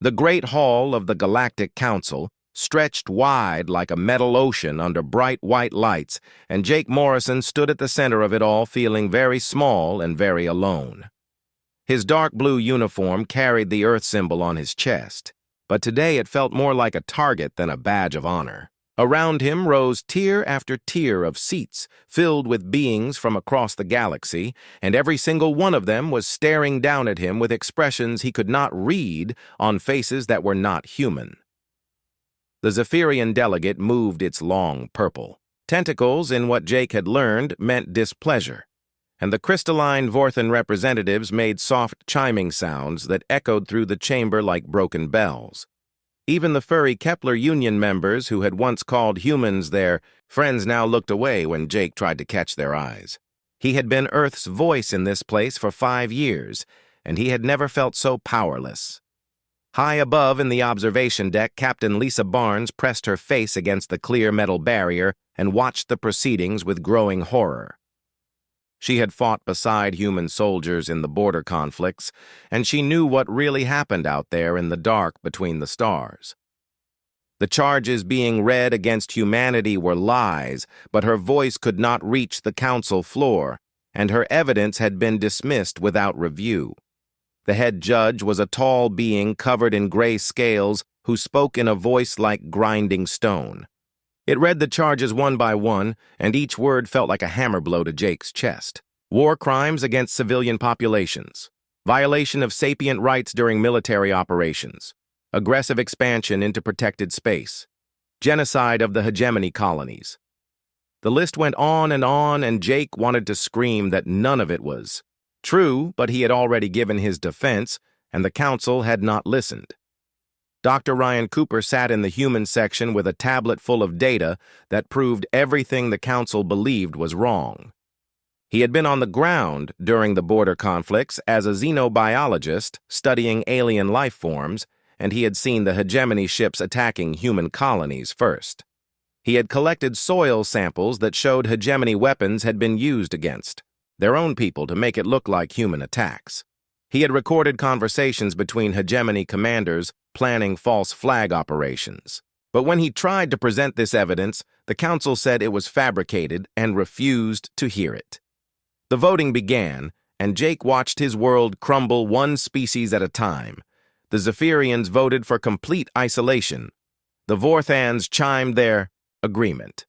The great hall of the Galactic Council stretched wide like a metal ocean under bright white lights, and Jake Morrison stood at the center of it all, feeling very small and very alone. His dark blue uniform carried the Earth symbol on his chest, but today it felt more like a target than a badge of honor. Around him rose tier after tier of seats filled with beings from across the galaxy, and every single one of them was staring down at him with expressions he could not read on faces that were not human. The Zephyrian delegate moved its long purple tentacles in what Jake had learned meant displeasure, and the crystalline Vorthan representatives made soft chiming sounds that echoed through the chamber like broken bells. Even the furry Kepler Union members who had once called humans their friends now looked away when Jake tried to catch their eyes. He had been Earth's voice in this place for 5 years, and he had never felt so powerless. High above in the observation deck, Captain Lisa Barnes pressed her face against the clear metal barrier and watched the proceedings with growing horror. She had fought beside human soldiers in the border conflicts, and she knew what really happened out there in the dark between the stars. The charges being read against humanity were lies, but her voice could not reach the council floor, and her evidence had been dismissed without review. The head judge was a tall being covered in gray scales who spoke in a voice like grinding stone. It read the charges one by one, and each word felt like a hammer blow to Jake's chest. War crimes against civilian populations, violation of sapient rights during military operations, aggressive expansion into protected space, genocide of the hegemony colonies. The list went on, and Jake wanted to scream that none of it was true, but he had already given his defense, and the council had not listened. Dr. Ryan Cooper sat in the human section with a tablet full of data that proved everything the council believed was wrong. He had been on the ground during the border conflicts as a xenobiologist studying alien life forms, and he had seen the hegemony ships attacking human colonies first. He had collected soil samples that showed hegemony weapons had been used against their own people to make it look like human attacks. He had recorded conversations between hegemony commanders planning false flag operations. But when he tried to present this evidence, the council said it was fabricated and refused to hear it. The voting began, and Jake watched his world crumble one species at a time. The Zephyrians voted for complete isolation. The Vorthans chimed their agreement.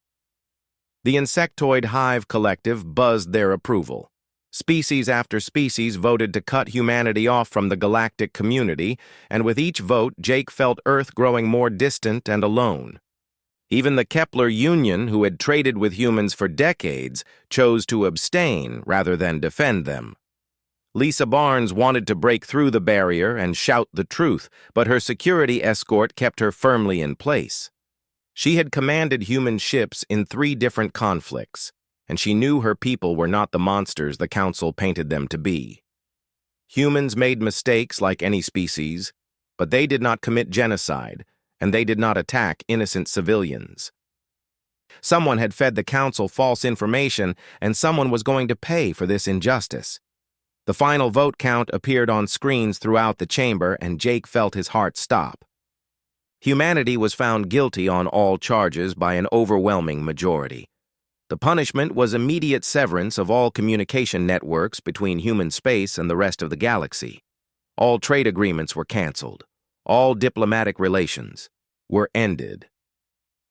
The insectoid hive collective buzzed their approval. Species after species voted to cut humanity off from the galactic community, and with each vote, Jake felt Earth growing more distant and alone. Even the Kepler Union, who had traded with humans for decades, chose to abstain rather than defend them. Lisa Barnes wanted to break through the barrier and shout the truth, but her security escort kept her firmly in place. She had commanded human ships in 3 different conflicts, and she knew her people were not the monsters the council painted them to be. Humans made mistakes like any species, but they did not commit genocide, and they did not attack innocent civilians. Someone had fed the council false information, and someone was going to pay for this injustice. The final vote count appeared on screens throughout the chamber, and Jake felt his heart stop. Humanity was found guilty on all charges by an overwhelming majority. The punishment was immediate severance of all communication networks between human space and the rest of the galaxy. All trade agreements were canceled. All diplomatic relations were ended.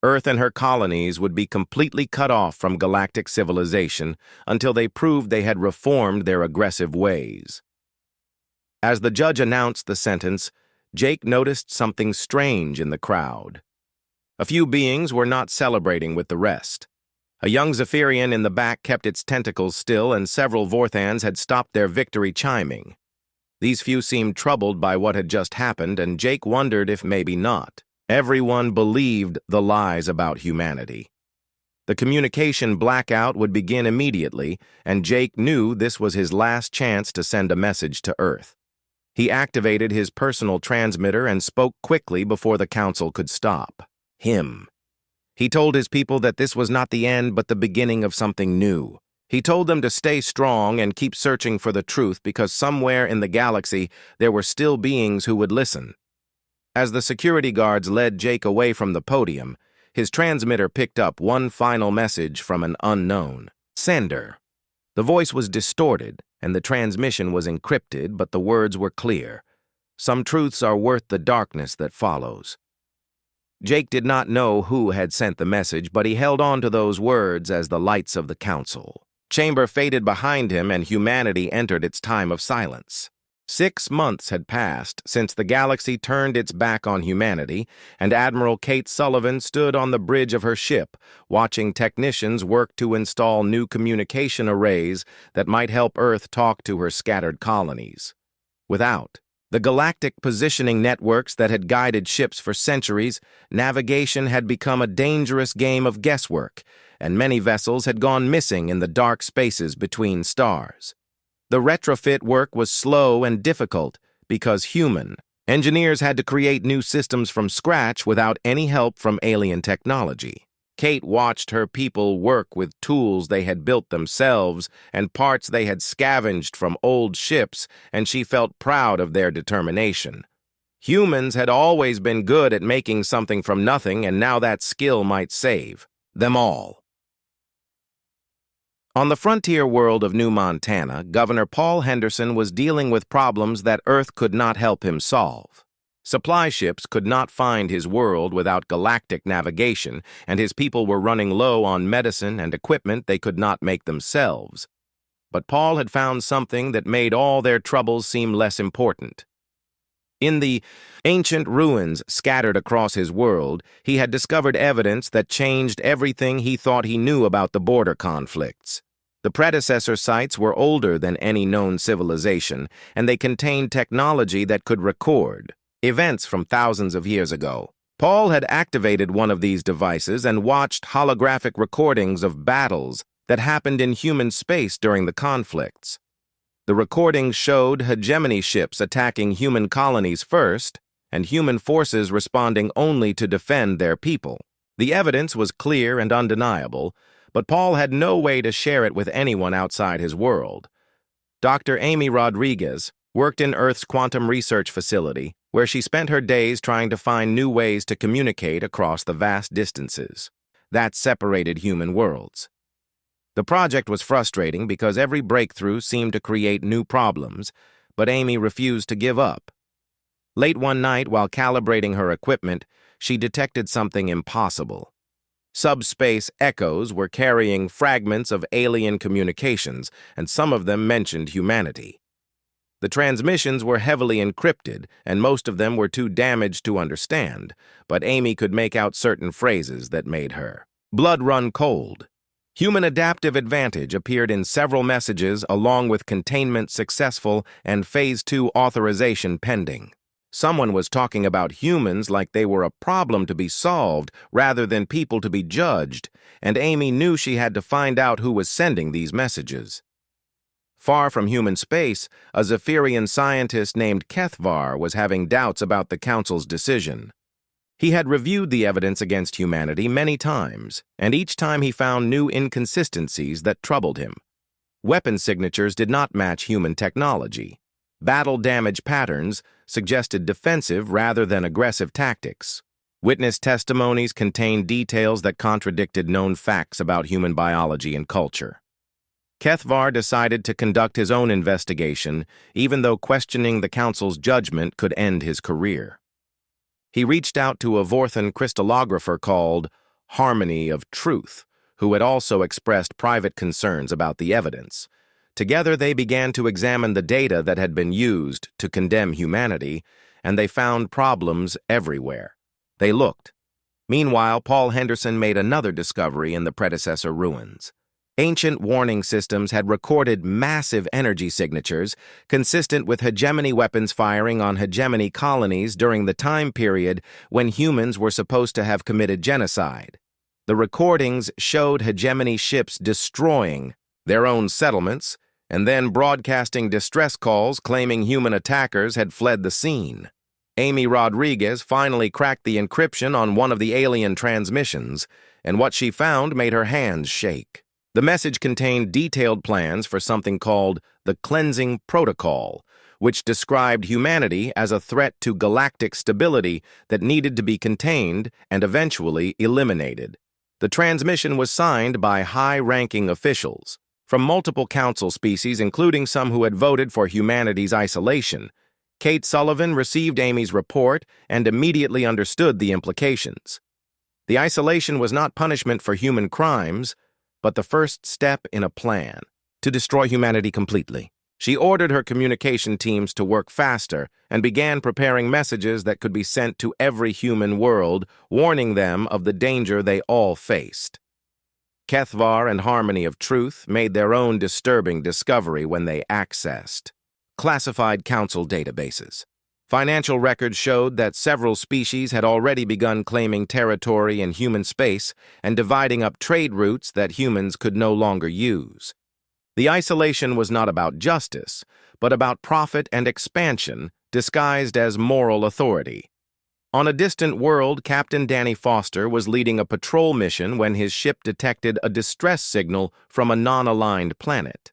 Earth and her colonies would be completely cut off from galactic civilization until they proved they had reformed their aggressive ways. As the judge announced the sentence, Jake noticed something strange in the crowd. A few beings were not celebrating with the rest. A young Zephyrian in the back kept its tentacles still, and several Vorthans had stopped their victory chiming. These few seemed troubled by what had just happened, and Jake wondered if maybe not. Everyone believed the lies about humanity. The communication blackout would begin immediately, and Jake knew this was his last chance to send a message to Earth. He activated his personal transmitter and spoke quickly before the council could stop. Him. He told his people that this was not the end but the beginning of something new. He told them to stay strong and keep searching for the truth because somewhere in the galaxy there were still beings who would listen. As the security guards led Jake away from the podium, his transmitter picked up one final message from an unknown sender. The voice was distorted, and the transmission was encrypted, but the words were clear. Some truths are worth the darkness that follows. Jake did not know who had sent the message, but he held on to those words as the lights of the council chamber faded behind him and humanity entered its time of silence. 6 months had passed since the galaxy turned its back on humanity, and Admiral Kate Sullivan stood on the bridge of her ship, watching technicians work to install new communication arrays that might help Earth talk to her scattered colonies. Without the galactic positioning networks that had guided ships for centuries, navigation had become a dangerous game of guesswork, and many vessels had gone missing in the dark spaces between stars. The retrofit work was slow and difficult because human engineers had to create new systems from scratch without any help from alien technology. Kate watched her people work with tools they had built themselves and parts they had scavenged from old ships, and she felt proud of their determination. Humans had always been good at making something from nothing, and now that skill might save them all. On the frontier world of New Montana, Governor Paul Henderson was dealing with problems that Earth could not help him solve. Supply ships could not find his world without galactic navigation, and his people were running low on medicine and equipment they could not make themselves. But Paul had found something that made all their troubles seem less important. In the ancient ruins scattered across his world, he had discovered evidence that changed everything he thought he knew about the border conflicts. The predecessor sites were older than any known civilization, and they contained technology that could record events from thousands of years ago. Paul had activated one of these devices and watched holographic recordings of battles that happened in human space during the conflicts. The recordings showed hegemony ships attacking human colonies first, and human forces responding only to defend their people. The evidence was clear and undeniable, but Paul had no way to share it with anyone outside his world. Dr. Amy Rodriguez worked in Earth's quantum research facility, where she spent her days trying to find new ways to communicate across the vast distances that separated human worlds. The project was frustrating because every breakthrough seemed to create new problems, but Amy refused to give up. Late one night, while calibrating her equipment, she detected something impossible. Subspace echoes were carrying fragments of alien communications, and some of them mentioned humanity. The transmissions were heavily encrypted, and most of them were too damaged to understand, but Amy could make out certain phrases that made her blood run cold. Human adaptive advantage appeared in several messages, along with containment successful and Phase 2 authorization pending. Someone was talking about humans like they were a problem to be solved rather than people to be judged, and Amy knew she had to find out who was sending these messages. Far from human space, a Zephyrian scientist named Kethvar was having doubts about the Council's decision. He had reviewed the evidence against humanity many times, and each time he found new inconsistencies that troubled him. Weapon signatures did not match human technology. Battle damage patterns suggested defensive rather than aggressive tactics. Witness testimonies contained details that contradicted known facts about human biology and culture. Kethvar decided to conduct his own investigation, even though questioning the Council's judgment could end his career. He reached out to a Vorthan crystallographer called Harmony of Truth, who had also expressed private concerns about the evidence. Together they began to examine the data that had been used to condemn humanity, and they found problems everywhere. They looked. Meanwhile, Paul Henderson made another discovery in the predecessor ruins. Ancient warning systems had recorded massive energy signatures consistent with hegemony weapons firing on hegemony colonies during the time period when humans were supposed to have committed genocide. The recordings showed hegemony ships destroying their own settlements and then broadcasting distress calls claiming human attackers had fled the scene. Amy Rodriguez finally cracked the encryption on one of the alien transmissions, and what she found made her hands shake. The message contained detailed plans for something called the Cleansing Protocol, which described humanity as a threat to galactic stability that needed to be contained and eventually eliminated. The transmission was signed by high-ranking officials from multiple council species, including some who had voted for humanity's isolation. Kate Sullivan received Amy's report and immediately understood the implications. The isolation was not punishment for human crimes, but the first step in a plan to destroy humanity completely. She ordered her communication teams to work faster and began preparing messages that could be sent to every human world, warning them of the danger they all faced. Kethvar and Harmony of Truth made their own disturbing discovery when they accessed classified council databases. Financial records showed that several species had already begun claiming territory in human space and dividing up trade routes that humans could no longer use. The isolation was not about justice, but about profit and expansion disguised as moral authority. On a distant world, Captain Danny Foster was leading a patrol mission when his ship detected a distress signal from a non-aligned planet.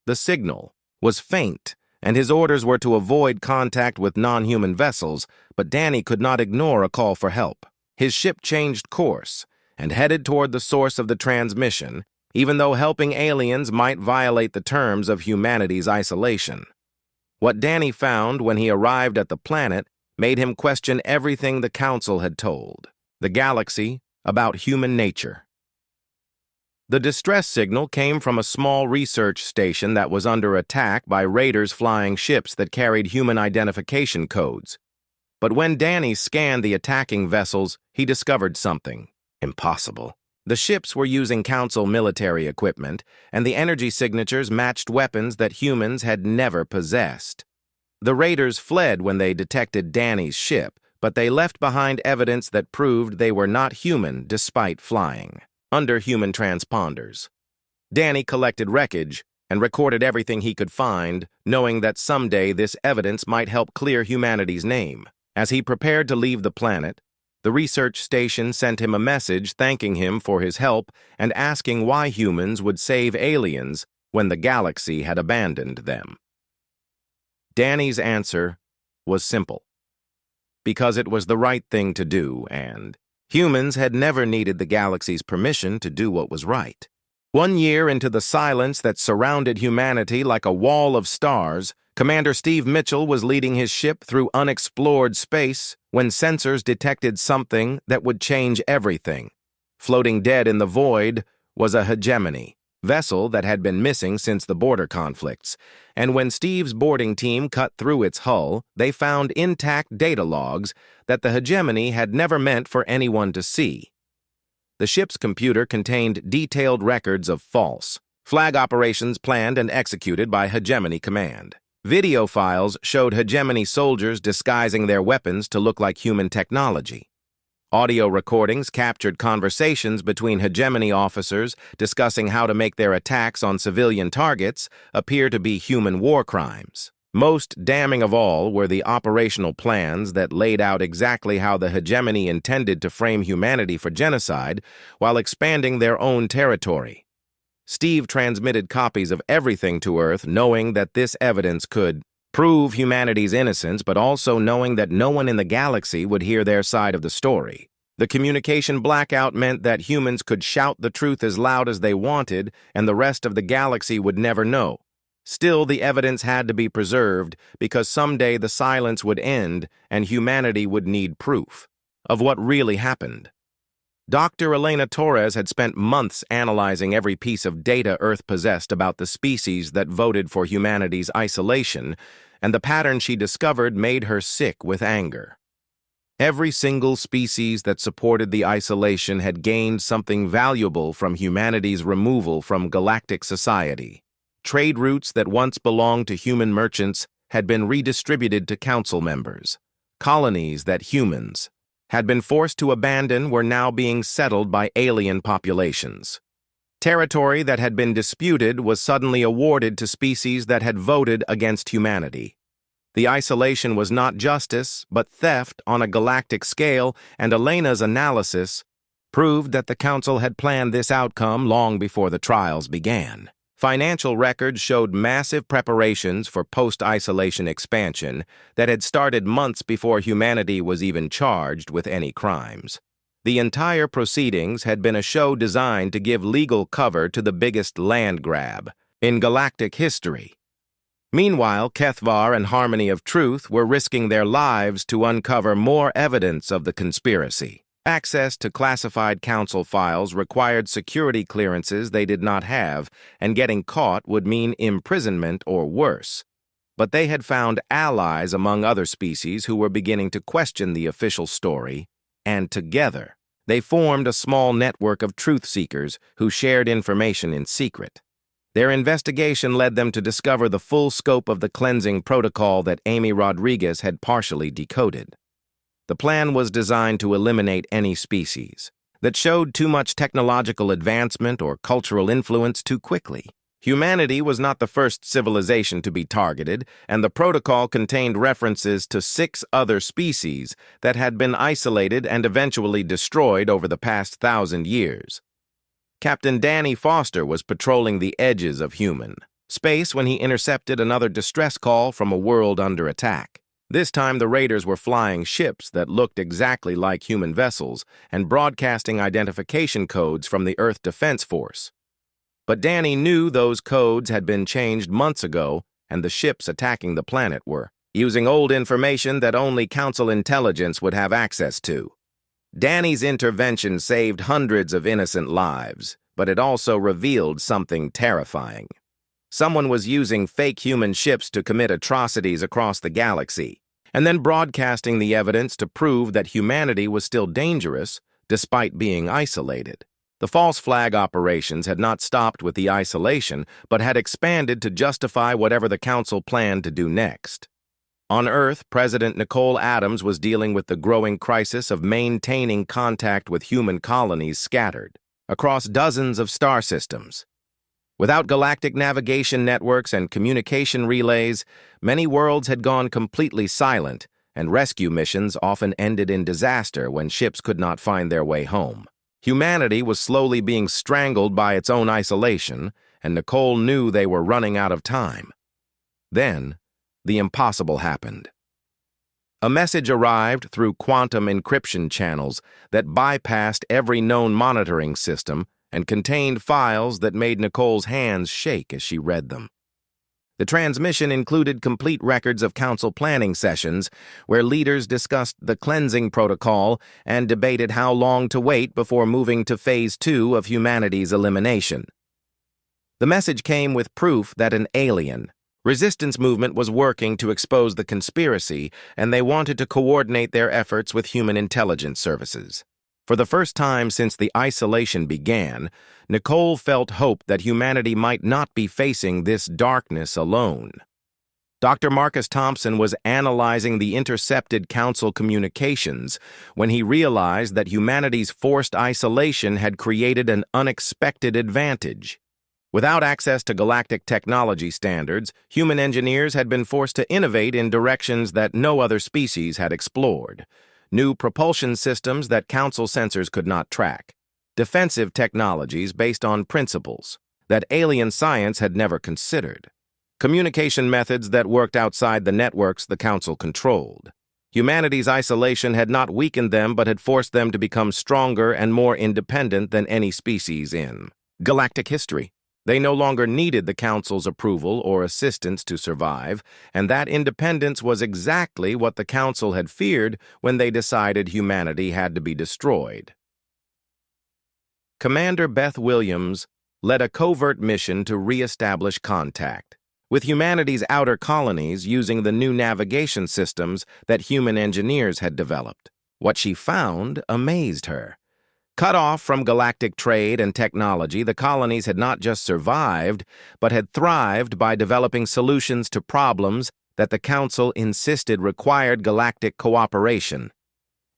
The signal was faint, and his orders were to avoid contact with non-human vessels, but Danny could not ignore a call for help. His ship changed course and headed toward the source of the transmission, even though helping aliens might violate the terms of humanity's isolation. What Danny found when he arrived at the planet made him question everything the Council had told the galaxy about human nature. The distress signal came from a small research station that was under attack by raiders flying ships that carried human identification codes. But when Danny scanned the attacking vessels, he discovered something impossible. The ships were using Council military equipment, and the energy signatures matched weapons that humans had never possessed. The raiders fled when they detected Danny's ship, but they left behind evidence that proved they were not human despite flying under human transponders. Danny collected wreckage and recorded everything he could find, knowing that someday this evidence might help clear humanity's name. As he prepared to leave the planet, the research station sent him a message thanking him for his help and asking why humans would save aliens when the galaxy had abandoned them. Danny's answer was simple. Because it was the right thing to do, and humans had never needed the galaxy's permission to do what was right. 1 year into the silence that surrounded humanity like a wall of stars, Commander Steve Mitchell was leading his ship through unexplored space when sensors detected something that would change everything. Floating dead in the void was a hegemony vessel that had been missing since the border conflicts, and when Steve's boarding team cut through its hull, they found intact data logs that the hegemony had never meant for anyone to see. The ship's computer contained detailed records of false flag operations planned and executed by Hegemony Command. Video files showed Hegemony soldiers disguising their weapons to look like human technology. Audio recordings captured conversations between Hegemony officers discussing how to make their attacks on civilian targets appear to be human war crimes. Most damning of all were the operational plans that laid out exactly how the Hegemony intended to frame humanity for genocide while expanding their own territory. Steve transmitted copies of everything to Earth, knowing that this evidence could prove humanity's innocence, but also knowing that no one in the galaxy would hear their side of the story. The communication blackout meant that humans could shout the truth as loud as they wanted, and the rest of the galaxy would never know. Still, the evidence had to be preserved because someday the silence would end and humanity would need proof of what really happened. Dr. Elena Torres had spent months analyzing every piece of data Earth possessed about the species that voted for humanity's isolation, and the pattern she discovered made her sick with anger. Every single species that supported the isolation had gained something valuable from humanity's removal from galactic society. Trade routes that once belonged to human merchants had been redistributed to council members. Colonies that humans had been forced to abandon were now being settled by alien populations. Territory that had been disputed was suddenly awarded to species that had voted against humanity. The isolation was not justice, but theft on a galactic scale, and Elena's analysis proved that the Council had planned this outcome long before the trials began. Financial records showed massive preparations for post-isolation expansion that had started months before humanity was even charged with any crimes. The entire proceedings had been a show designed to give legal cover to the biggest land grab in galactic history. Meanwhile, Kethvar and Harmony of Truth were risking their lives to uncover more evidence of the conspiracy. Access to classified council files required security clearances they did not have, and getting caught would mean imprisonment or worse. But they had found allies among other species who were beginning to question the official story, and together, they formed a small network of truth-seekers who shared information in secret. Their investigation led them to discover the full scope of the cleansing protocol that Amy Rodriguez had partially decoded. The plan was designed to eliminate any species that showed too much technological advancement or cultural influence too quickly. Humanity was not the first civilization to be targeted, and the protocol contained references to 6 other species that had been isolated and eventually destroyed over the past 1,000 years. Captain Danny Foster was patrolling the edges of human space when he intercepted another distress call from a world under attack. This time, the raiders were flying ships that looked exactly like human vessels and broadcasting identification codes from the Earth Defense Force. But Danny knew those codes had been changed months ago, and the ships attacking the planet were using old information that only Council intelligence would have access to. Danny's intervention saved hundreds of innocent lives, but it also revealed something terrifying. Someone was using fake human ships to commit atrocities across the galaxy, and then broadcasting the evidence to prove that humanity was still dangerous despite being isolated. The false flag operations had not stopped with the isolation, but had expanded to justify whatever the Council planned to do next. On Earth, President Nicole Adams was dealing with the growing crisis of maintaining contact with human colonies scattered across dozens of star systems. Without galactic navigation networks and communication relays, many worlds had gone completely silent, and rescue missions often ended in disaster when ships could not find their way home. Humanity was slowly being strangled by its own isolation, and Nicole knew they were running out of time. Then, the impossible happened. A message arrived through quantum encryption channels that bypassed every known monitoring system and contained files that made Nicole's hands shake as she read them. The transmission included complete records of council planning sessions where leaders discussed the cleansing protocol and debated how long to wait before moving to Phase 2 of humanity's elimination. The message came with proof that an alien resistance movement was working to expose the conspiracy, and they wanted to coordinate their efforts with human intelligence services. For the first time since the isolation began, Nicole felt hope that humanity might not be facing this darkness alone. Dr. Marcus Thompson was analyzing the intercepted council communications when he realized that humanity's forced isolation had created an unexpected advantage. Without access to galactic technology standards, human engineers had been forced to innovate in directions that no other species had explored. New propulsion systems that council sensors could not track, defensive technologies based on principles that alien science had never considered, communication methods that worked outside the networks the council controlled. Humanity's isolation had not weakened them but had forced them to become stronger and more independent than any species in galactic history. They no longer needed the Council's approval or assistance to survive, and that independence was exactly what the Council had feared when they decided humanity had to be destroyed. Commander Beth Williams led a covert mission to re-establish contact with humanity's outer colonies using the new navigation systems that human engineers had developed. What she found amazed her. Cut off from galactic trade and technology, the colonies had not just survived, but had thrived by developing solutions to problems that the Council insisted required galactic cooperation.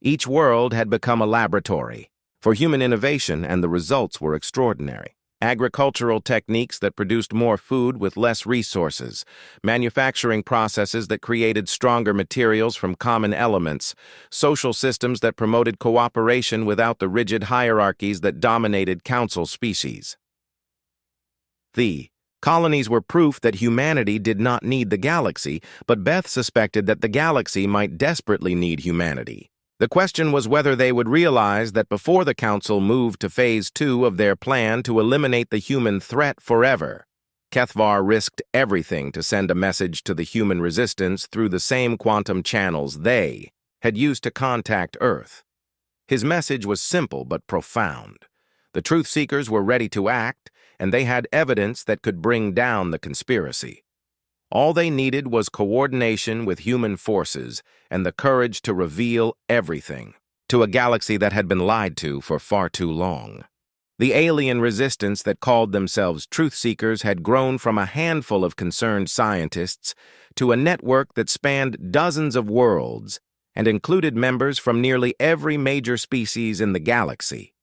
Each world had become a laboratory for human innovation, and the results were extraordinary. Agricultural techniques that produced more food with less resources, manufacturing processes that created stronger materials from common elements, social systems that promoted cooperation without the rigid hierarchies that dominated council species. The Colonies were proof that humanity did not need the galaxy, but Beth suspected that the galaxy might desperately need humanity. The question was whether they would realize that before the Council moved to Phase 2 of their plan to eliminate the human threat forever. Kethvar risked everything to send a message to the human resistance through the same quantum channels they had used to contact Earth. His message was simple but profound. The truth seekers were ready to act, and they had evidence that could bring down the conspiracy. All they needed was coordination with human forces and the courage to reveal everything to a galaxy that had been lied to for far too long. The alien resistance that called themselves truth seekers had grown from a handful of concerned scientists to a network that spanned dozens of worlds and included members from nearly every major species in the galaxy.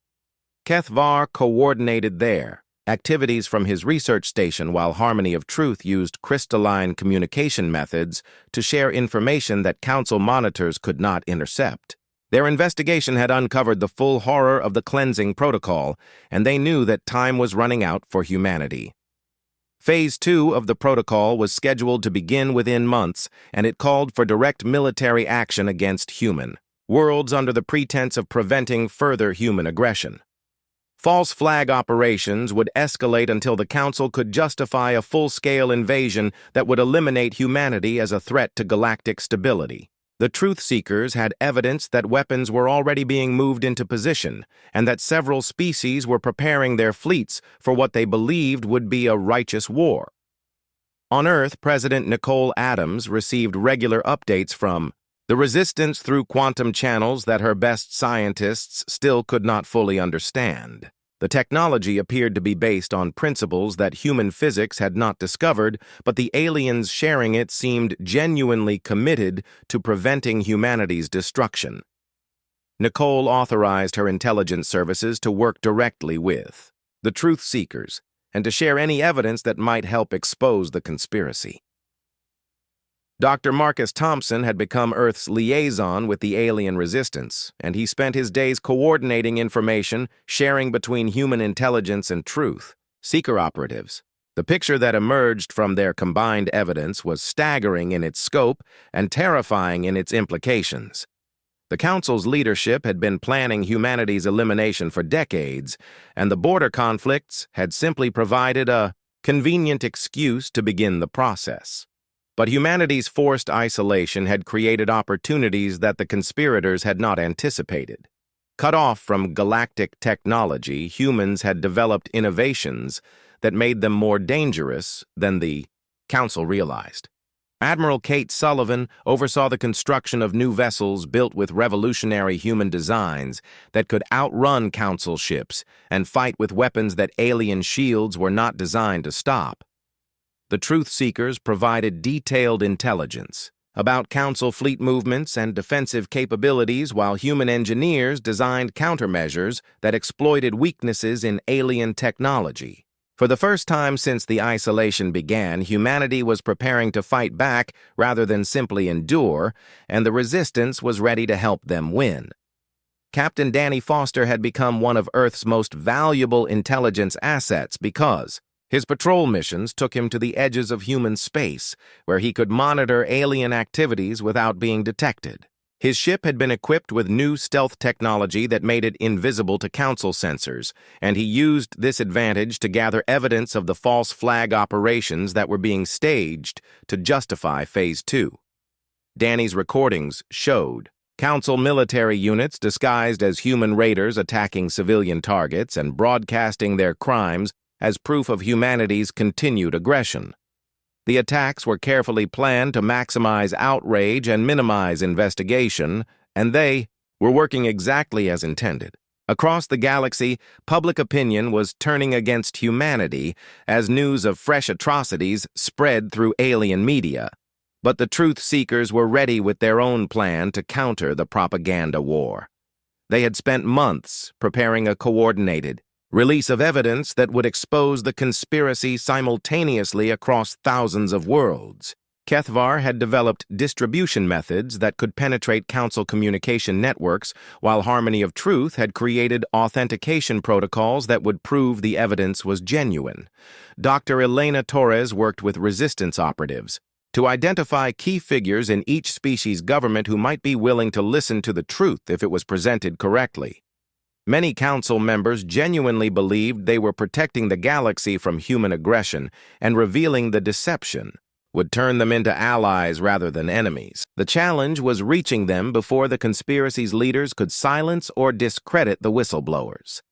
Kethvar coordinated their activities from his research station while Harmony of Truth used crystalline communication methods to share information that Council monitors could not intercept. Their investigation had uncovered the full horror of the cleansing protocol, and they knew that time was running out for humanity. Phase 2 of the protocol was scheduled to begin within months, and it called for direct military action against human worlds under the pretense of preventing further human aggression. False flag operations would escalate until the Council could justify a full-scale invasion that would eliminate humanity as a threat to galactic stability. The truth seekers had evidence that weapons were already being moved into position and that several species were preparing their fleets for what they believed would be a righteous war. On Earth, President Nicole Adams received regular updates from the resistance through quantum channels that her best scientists still could not fully understand. The technology appeared to be based on principles that human physics had not discovered, but the aliens sharing it seemed genuinely committed to preventing humanity's destruction. Nicole authorized her intelligence services to work directly with the truth seekers and to share any evidence that might help expose the conspiracy. Dr. Marcus Thompson had become Earth's liaison with the alien resistance, and he spent his days coordinating information, sharing between human intelligence and truth seeker operatives. The picture that emerged from their combined evidence was staggering in its scope and terrifying in its implications. The Council's leadership had been planning humanity's elimination for decades, and the border conflicts had simply provided a convenient excuse to begin the process. But humanity's forced isolation had created opportunities that the conspirators had not anticipated. Cut off from galactic technology, humans had developed innovations that made them more dangerous than the Council realized. Admiral Kate Sullivan oversaw the construction of new vessels built with revolutionary human designs that could outrun Council ships and fight with weapons that alien shields were not designed to stop. The truth seekers provided detailed intelligence about Council fleet movements and defensive capabilities, while human engineers designed countermeasures that exploited weaknesses in alien technology. For the first time since the isolation began, humanity was preparing to fight back rather than simply endure, and the resistance was ready to help them win. Captain Danny Foster had become one of Earth's most valuable intelligence assets because his patrol missions took him to the edges of human space, where he could monitor alien activities without being detected. His ship had been equipped with new stealth technology that made it invisible to Council sensors, and he used this advantage to gather evidence of the false flag operations that were being staged to justify Phase 2. Danny's recordings showed Council military units disguised as human raiders attacking civilian targets and broadcasting their crimes as proof of humanity's continued aggression. The attacks were carefully planned to maximize outrage and minimize investigation, and they were working exactly as intended. Across the galaxy, public opinion was turning against humanity as news of fresh atrocities spread through alien media. But the truth seekers were ready with their own plan to counter the propaganda war. They had spent months preparing a coordinated release of evidence that would expose the conspiracy simultaneously across thousands of worlds. Kethvar had developed distribution methods that could penetrate Council communication networks, while Harmony of Truth had created authentication protocols that would prove the evidence was genuine. Dr. Elena Torres worked with resistance operatives to identify key figures in each species' government who might be willing to listen to the truth if it was presented correctly. Many Council members genuinely believed they were protecting the galaxy from human aggression, and revealing the deception would turn them into allies rather than enemies. The challenge was reaching them before the conspiracy's leaders could silence or discredit the whistleblowers.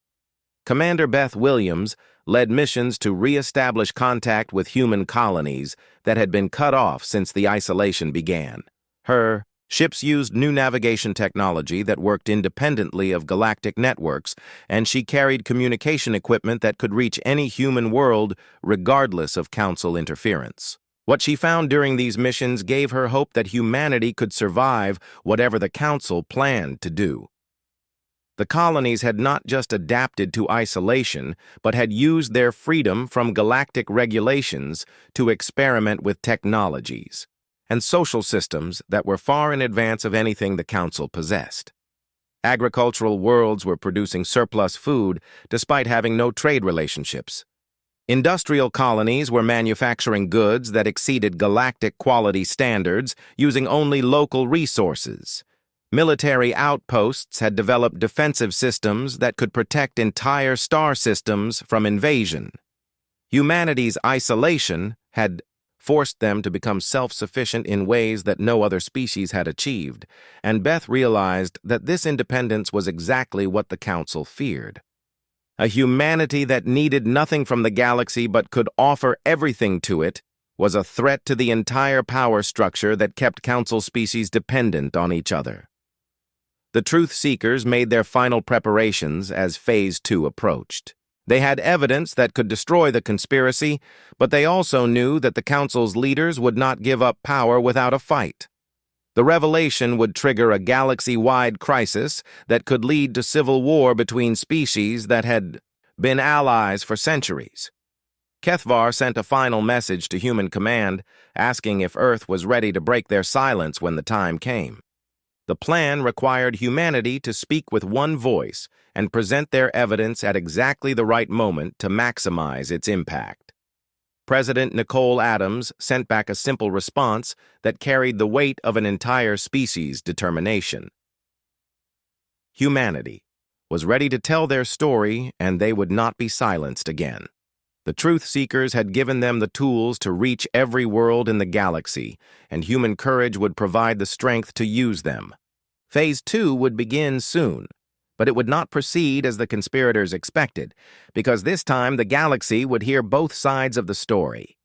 Commander Beth Williams led missions to re-establish contact with human colonies that had been cut off since the isolation began. Her ships used new navigation technology that worked independently of galactic networks, and she carried communication equipment that could reach any human world regardless of Council interference. What she found during these missions gave her hope that humanity could survive whatever the Council planned to do. The colonies had not just adapted to isolation, but had used their freedom from galactic regulations to experiment with technologies and social systems that were far in advance of anything the Council possessed. Agricultural worlds were producing surplus food despite having no trade relationships. Industrial colonies were manufacturing goods that exceeded galactic quality standards using only local resources. Military outposts had developed defensive systems that could protect entire star systems from invasion. Humanity's isolation had forced them to become self-sufficient in ways that no other species had achieved, and Beth realized that this independence was exactly what the Council feared. A humanity that needed nothing from the galaxy but could offer everything to it was a threat to the entire power structure that kept Council species dependent on each other. The Truth Seekers made their final preparations as Phase 2 approached. They had evidence that could destroy the conspiracy, but they also knew that the Council's leaders would not give up power without a fight. The revelation would trigger a galaxy-wide crisis that could lead to civil war between species that had been allies for centuries. Kethvar sent a final message to Human Command, asking if Earth was ready to break their silence when the time came. The plan required humanity to speak with one voice and present their evidence at exactly the right moment to maximize its impact. President Nicole Adams sent back a simple response that carried the weight of an entire species' determination. Humanity was ready to tell their story, and they would not be silenced again. The Truth Seekers had given them the tools to reach every world in the galaxy, and human courage would provide the strength to use them. Phase 2 would begin soon, but it would not proceed as the conspirators expected, because this time the galaxy would hear both sides of the story.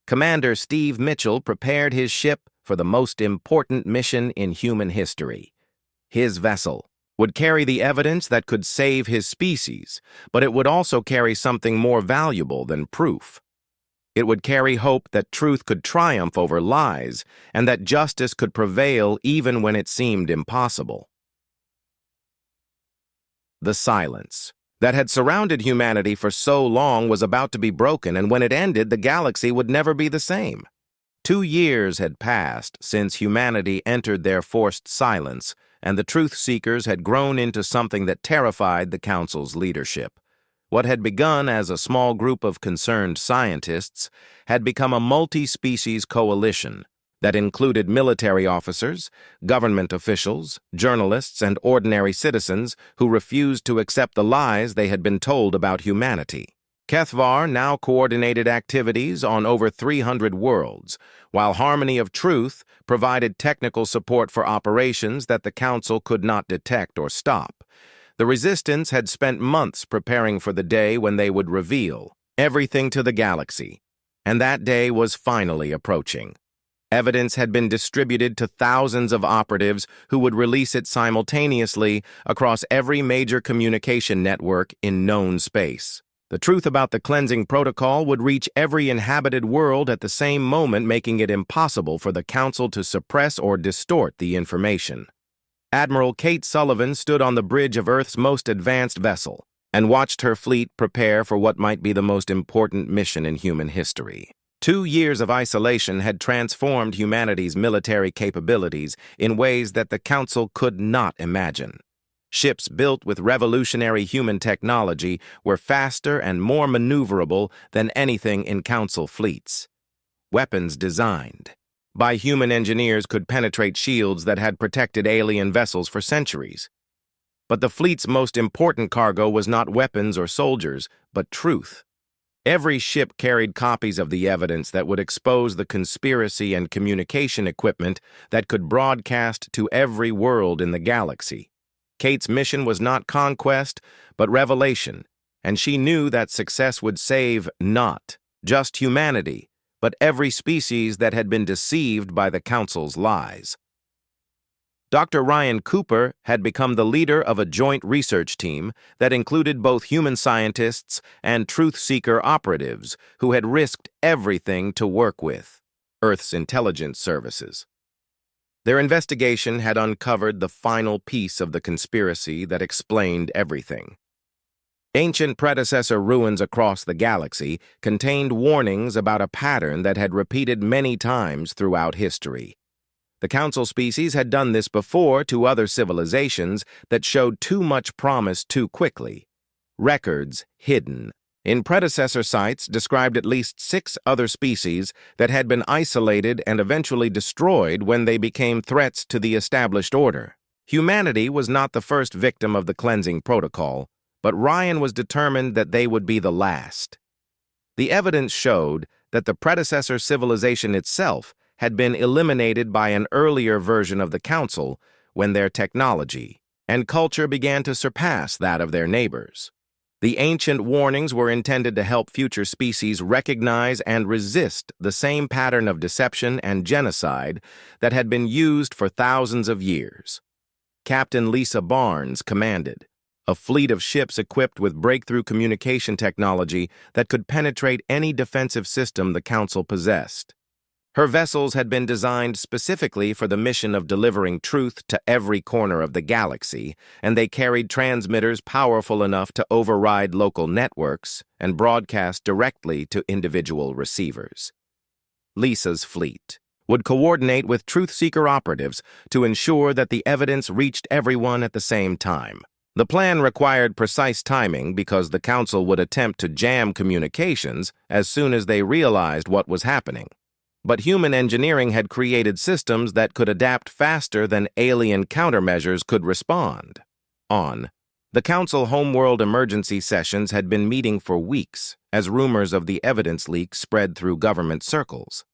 Commander Steve Mitchell prepared his ship for the most important mission in human history. His vessel would carry the evidence that could save his species, but it would also carry something more valuable than proof. It would carry hope that truth could triumph over lies, and that justice could prevail even when it seemed impossible. The silence that had surrounded humanity for so long was about to be broken, and when it ended, the galaxy would never be the same. 2 years had passed since humanity entered their forced silence, and the Truth Seekers had grown into something that terrified the Council's leadership. What had begun as a small group of concerned scientists had become a multi-species coalition that included military officers, government officials, journalists, and ordinary citizens who refused to accept the lies they had been told about humanity. Kethvar now coordinated activities on over 300 worlds, while Harmony of Truth provided technical support for operations that the Council could not detect or stop. The Resistance had spent months preparing for the day when they would reveal everything to the galaxy, and that day was finally approaching. Evidence had been distributed to thousands of operatives who would release it simultaneously across every major communication network in known space. The truth about the cleansing protocol would reach every inhabited world at the same moment, making it impossible for the Council to suppress or distort the information. Admiral Kate Sullivan stood on the bridge of Earth's most advanced vessel and watched her fleet prepare for what might be the most important mission in human history. 2 years of isolation had transformed humanity's military capabilities in ways that the Council could not imagine. Ships built with revolutionary human technology were faster and more maneuverable than anything in Council fleets. Weapons designed by human engineers could penetrate shields that had protected alien vessels for centuries. But the fleet's most important cargo was not weapons or soldiers, but truth. Every ship carried copies of the evidence that would expose the conspiracy and communication equipment that could broadcast to every world in the galaxy. Kate's mission was not conquest, but revelation, and she knew that success would save not just humanity, but every species that had been deceived by the Council's lies. Dr. Ryan Cooper had become the leader of a joint research team that included both human scientists and truth-seeker operatives who had risked everything to work with Earth's intelligence services. Their investigation had uncovered the final piece of the conspiracy that explained everything. Ancient predecessor ruins across the galaxy contained warnings about a pattern that had repeated many times throughout history. The Council species had done this before to other civilizations that showed too much promise too quickly. Records hidden in predecessor sites described at least 6 other species that had been isolated and eventually destroyed when they became threats to the established order. Humanity was not the first victim of the cleansing protocol, but Ryan was determined that they would be the last. The evidence showed that the predecessor civilization itself had been eliminated by an earlier version of the Council when their technology and culture began to surpass that of their neighbors. The ancient warnings were intended to help future species recognize and resist the same pattern of deception and genocide that had been used for thousands of years. Captain Lisa Barnes commanded a fleet of ships equipped with breakthrough communication technology that could penetrate any defensive system the Council possessed. Her vessels had been designed specifically for the mission of delivering truth to every corner of the galaxy, and they carried transmitters powerful enough to override local networks and broadcast directly to individual receivers. Lisa's fleet would coordinate with truth-seeker operatives to ensure that the evidence reached everyone at the same time. The plan required precise timing because the Council would attempt to jam communications as soon as they realized what was happening. But human engineering had created systems that could adapt faster than alien countermeasures could respond. The Council homeworld emergency sessions had been meeting for weeks as rumors of the evidence leak spread through government circles.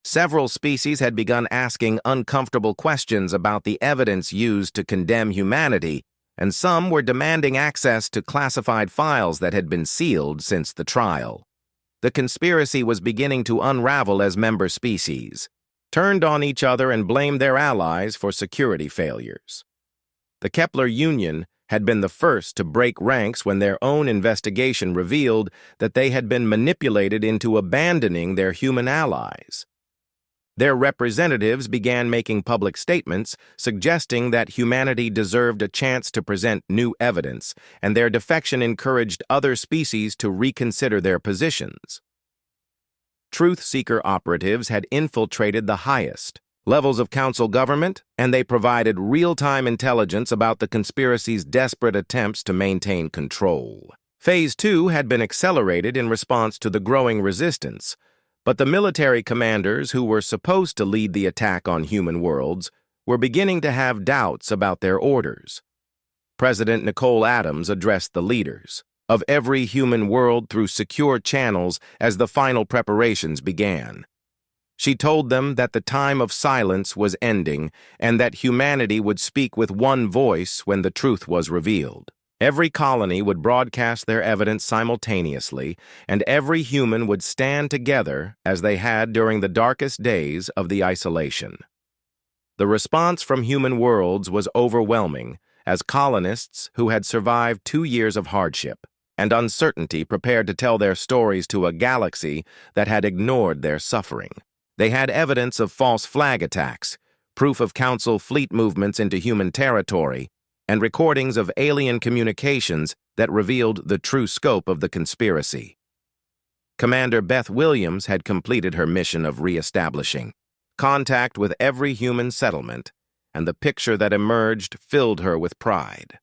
Several species had begun asking uncomfortable questions about the evidence used to condemn humanity, and some were demanding access to classified files that had been sealed since the trial. The conspiracy was beginning to unravel as member species turned on each other and blamed their allies for security failures. The Kepler Union had been the first to break ranks when their own investigation revealed that they had been manipulated into abandoning their human allies. Their representatives began making public statements suggesting that humanity deserved a chance to present new evidence, and their defection encouraged other species to reconsider their positions. Truth-seeker operatives had infiltrated the highest levels of Council government, and they provided real-time intelligence about the conspiracy's desperate attempts to maintain control. Phase 2 had been accelerated in response to the growing resistance, but the military commanders who were supposed to lead the attack on human worlds were beginning to have doubts about their orders. President Nicole Adams addressed the leaders of every human world through secure channels as the final preparations began. She told them that the time of silence was ending and that humanity would speak with one voice when the truth was revealed. Every colony would broadcast their evidence simultaneously, and every human would stand together as they had during the darkest days of the isolation. The response from human worlds was overwhelming, as colonists who had survived 2 years of hardship and uncertainty prepared to tell their stories to a galaxy that had ignored their suffering. They had evidence of false flag attacks, proof of Council fleet movements into human territory, and recordings of alien communications that revealed the true scope of the conspiracy. Commander Beth Williams had completed her mission of reestablishing contact with every human settlement, and the picture that emerged filled her with pride.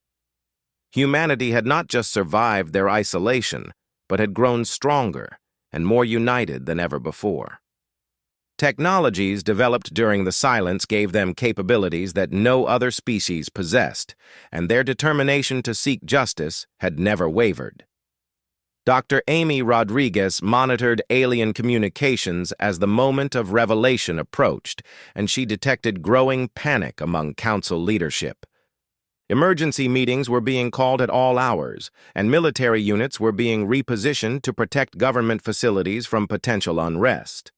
Humanity had not just survived their isolation, but had grown stronger and more united than ever before. Technologies developed during the silence gave them capabilities that no other species possessed, and their determination to seek justice had never wavered. Dr. Amy Rodriguez monitored alien communications as the moment of revelation approached, and she detected growing panic among council leadership. Emergency meetings were being called at all hours, and military units were being repositioned to protect government facilities from potential unrest.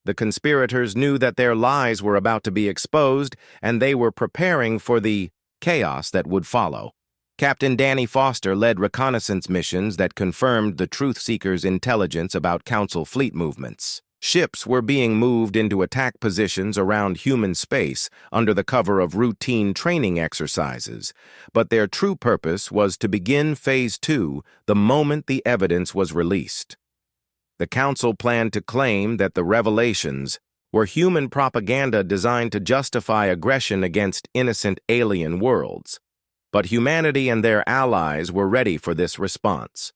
The conspirators knew that their lies were about to be exposed, and they were preparing for the chaos that would follow. Captain Danny Foster led reconnaissance missions that confirmed the Truth Seekers' intelligence about Council fleet movements. Ships were being moved into attack positions around human space under the cover of routine training exercises, but their true purpose was to begin Phase 2 the moment the evidence was released. The Council planned to claim that the revelations were human propaganda designed to justify aggression against innocent alien worlds. But humanity and their allies were ready for this response.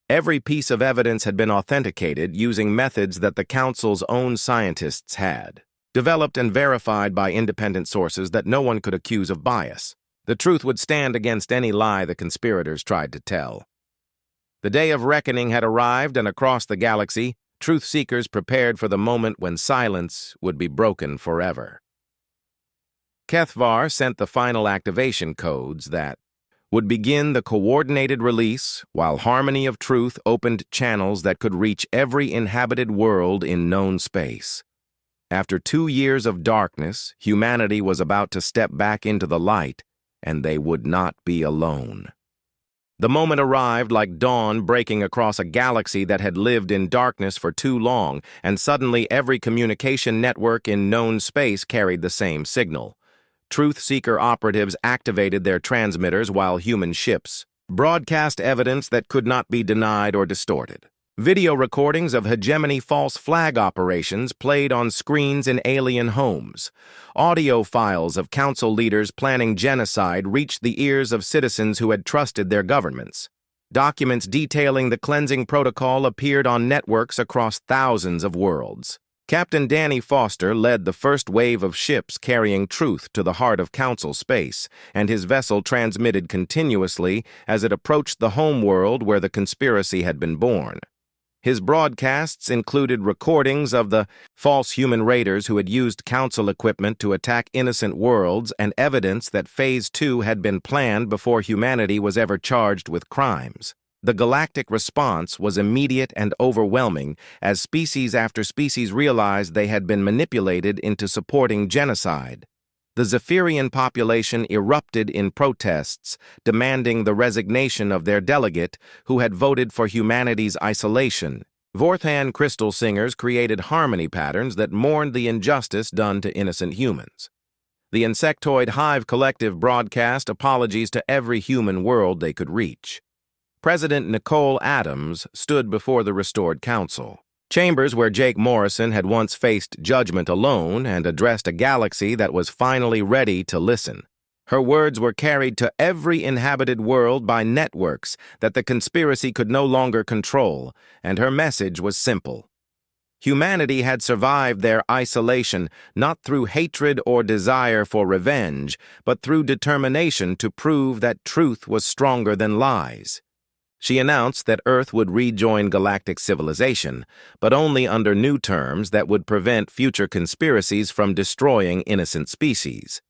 Every piece of evidence had been authenticated using methods that the Council's own scientists had, developed and verified by independent sources that no one could accuse of bias. The truth would stand against any lie the conspirators tried to tell. The day of reckoning had arrived, and across the galaxy, truth seekers prepared for the moment when silence would be broken forever. Kethvar sent the final activation codes that would begin the coordinated release, while Harmony of Truth opened channels that could reach every inhabited world in known space. After 2 years of darkness, humanity was about to step back into the light, and they would not be alone. The moment arrived like dawn breaking across a galaxy that had lived in darkness for too long, and suddenly every communication network in known space carried the same signal. Truth Seeker operatives activated their transmitters while human ships broadcast evidence that could not be denied or distorted. Video recordings of hegemony false flag operations played on screens in alien homes. Audio files of council leaders planning genocide reached the ears of citizens who had trusted their governments. Documents detailing the cleansing protocol appeared on networks across thousands of worlds. Captain Danny Foster led the first wave of ships carrying truth to the heart of Council space, and his vessel transmitted continuously as it approached the home world where the conspiracy had been born. His broadcasts included recordings of the false human raiders who had used Council equipment to attack innocent worlds and evidence that Phase 2 had been planned before humanity was ever charged with crimes. The galactic response was immediate and overwhelming as species after species realized they had been manipulated into supporting genocide. The Zephyrian population erupted in protests, demanding the resignation of their delegate who had voted for humanity's isolation. Vorthan crystal singers created harmony patterns that mourned the injustice done to innocent humans. The insectoid hive collective broadcast apologies to every human world they could reach. President Nicole Adams stood before the restored council. Chambers where Jake Morrison had once faced judgment alone and addressed a galaxy that was finally ready to listen. Her words were carried to every inhabited world by networks that the conspiracy could no longer control, and her message was simple. Humanity had survived their isolation not through hatred or desire for revenge, but through determination to prove that truth was stronger than lies. She announced that Earth would rejoin galactic civilization, but only under new terms that would prevent future conspiracies from destroying innocent species.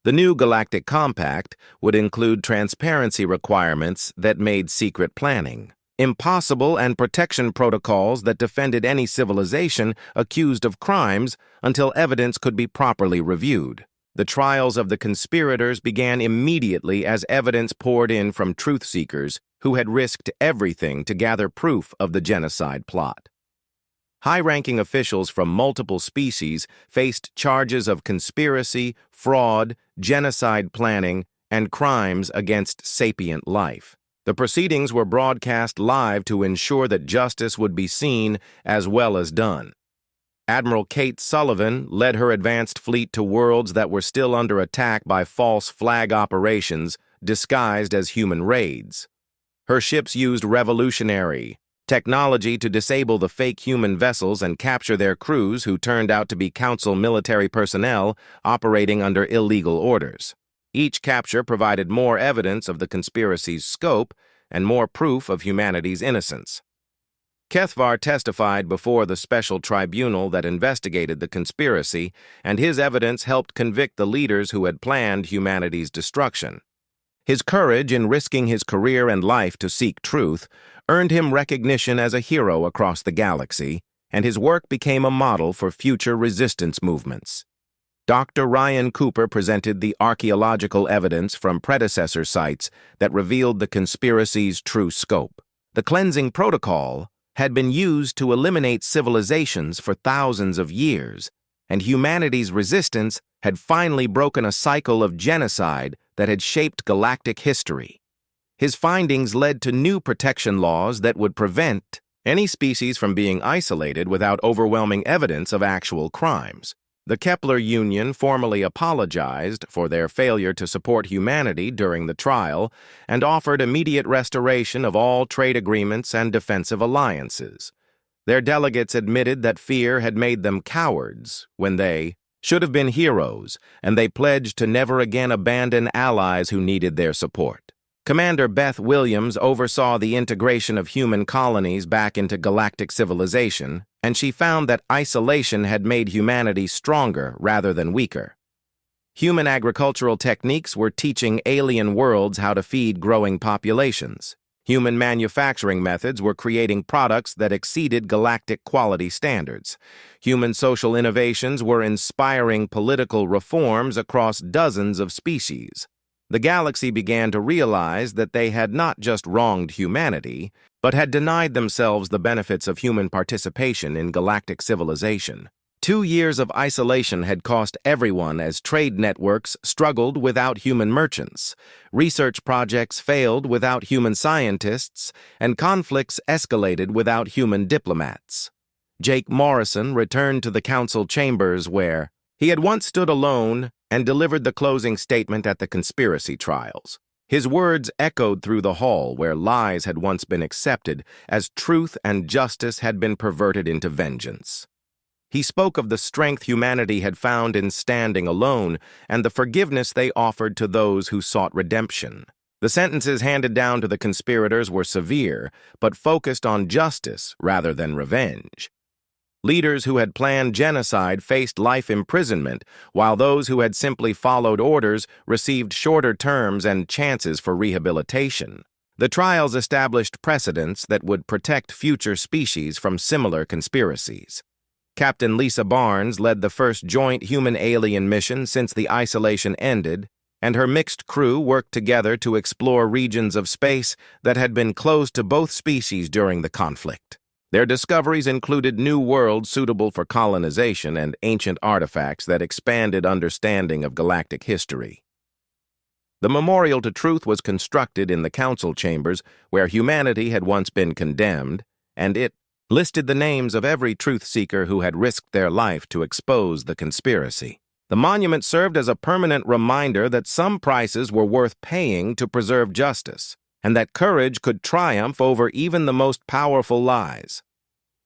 The new Galactic Compact would include transparency requirements that made secret planning impossible and protection protocols that defended any civilization accused of crimes until evidence could be properly reviewed. The trials of the conspirators began immediately as evidence poured in from truth seekers who had risked everything to gather proof of the genocide plot. High-ranking officials from multiple species faced charges of conspiracy, fraud, genocide planning, and crimes against sapient life. The proceedings were broadcast live to ensure that justice would be seen as well as done. Admiral Kate Sullivan led her advanced fleet to worlds that were still under attack by false flag operations disguised as human raids. Her ships used revolutionary technology to disable the fake human vessels and capture their crews, who turned out to be Council military personnel operating under illegal orders. Each capture provided more evidence of the conspiracy's scope and more proof of humanity's innocence. Kethvar testified before the special tribunal that investigated the conspiracy, and his evidence helped convict the leaders who had planned humanity's destruction. His courage in risking his career and life to seek truth earned him recognition as a hero across the galaxy, and his work became a model for future resistance movements. Dr. Ryan Cooper presented the archaeological evidence from predecessor sites that revealed the conspiracy's true scope. The cleansing protocol had been used to eliminate civilizations for thousands of years, and humanity's resistance had finally broken a cycle of genocide that had shaped galactic history. His findings led to new protection laws that would prevent any species from being isolated without overwhelming evidence of actual crimes. The Kepler Union formally apologized for their failure to support humanity during the trial and offered immediate restoration of all trade agreements and defensive alliances. Their delegates admitted that fear had made them cowards when they should have been heroes, and they pledged to never again abandon allies who needed their support. Commander Beth Williams oversaw the integration of human colonies back into galactic civilization, and she found that isolation had made humanity stronger rather than weaker. Human agricultural techniques were teaching alien worlds how to feed growing populations. Human manufacturing methods were creating products that exceeded galactic quality standards. Human social innovations were inspiring political reforms across dozens of species. The galaxy began to realize that they had not just wronged humanity, but had denied themselves the benefits of human participation in galactic civilization. 2 years of isolation had cost everyone as trade networks struggled without human merchants, research projects failed without human scientists, and conflicts escalated without human diplomats. Jake Morrison returned to the council chambers where he had once stood alone and delivered the closing statement at the conspiracy trials. His words echoed through the hall where lies had once been accepted as truth and justice had been perverted into vengeance. He spoke of the strength humanity had found in standing alone and the forgiveness they offered to those who sought redemption. The sentences handed down to the conspirators were severe, but focused on justice rather than revenge. Leaders who had planned genocide faced life imprisonment, while those who had simply followed orders received shorter terms and chances for rehabilitation. The trials established precedents that would protect future species from similar conspiracies. Captain Lisa Barnes led the first joint human-alien mission since the isolation ended, and her mixed crew worked together to explore regions of space that had been closed to both species during the conflict. Their discoveries included new worlds suitable for colonization and ancient artifacts that expanded understanding of galactic history. The memorial to truth was constructed in the council chambers where humanity had once been condemned, and it listed the names of every truth-seeker who had risked their life to expose the conspiracy. The monument served as a permanent reminder that some prices were worth paying to preserve justice, and that courage could triumph over even the most powerful lies.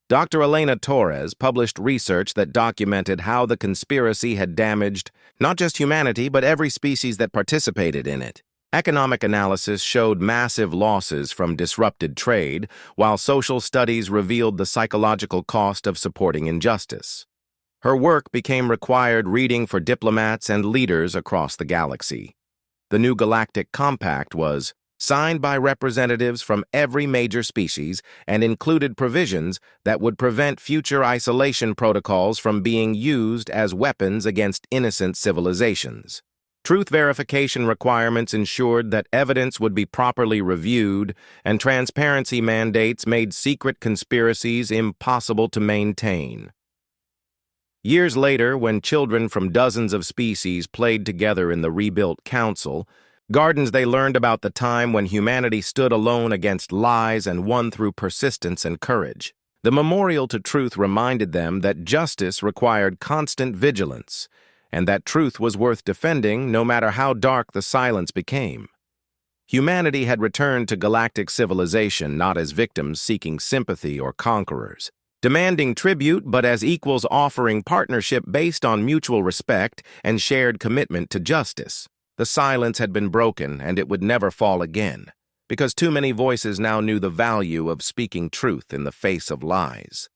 Dr. Elena Torres published research that documented how the conspiracy had damaged not just humanity, but every species that participated in it. Economic analysis showed massive losses from disrupted trade, while social studies revealed the psychological cost of supporting injustice. Her work became required reading for diplomats and leaders across the galaxy. The new Galactic Compact was signed by representatives from every major species and included provisions that would prevent future isolation protocols from being used as weapons against innocent civilizations. Truth verification requirements ensured that evidence would be properly reviewed, and transparency mandates made secret conspiracies impossible to maintain. Years later, when children from dozens of species played together in the rebuilt council, Gardens they learned about the time when humanity stood alone against lies and won through persistence and courage. The memorial to truth reminded them that justice required constant vigilance, and that truth was worth defending no matter how dark the silence became. Humanity had returned to galactic civilization not as victims seeking sympathy or conquerors, demanding tribute but as equals offering partnership based on mutual respect and shared commitment to justice. The silence had been broken, and it would never fall again, because too many voices now knew the value of speaking truth in the face of lies.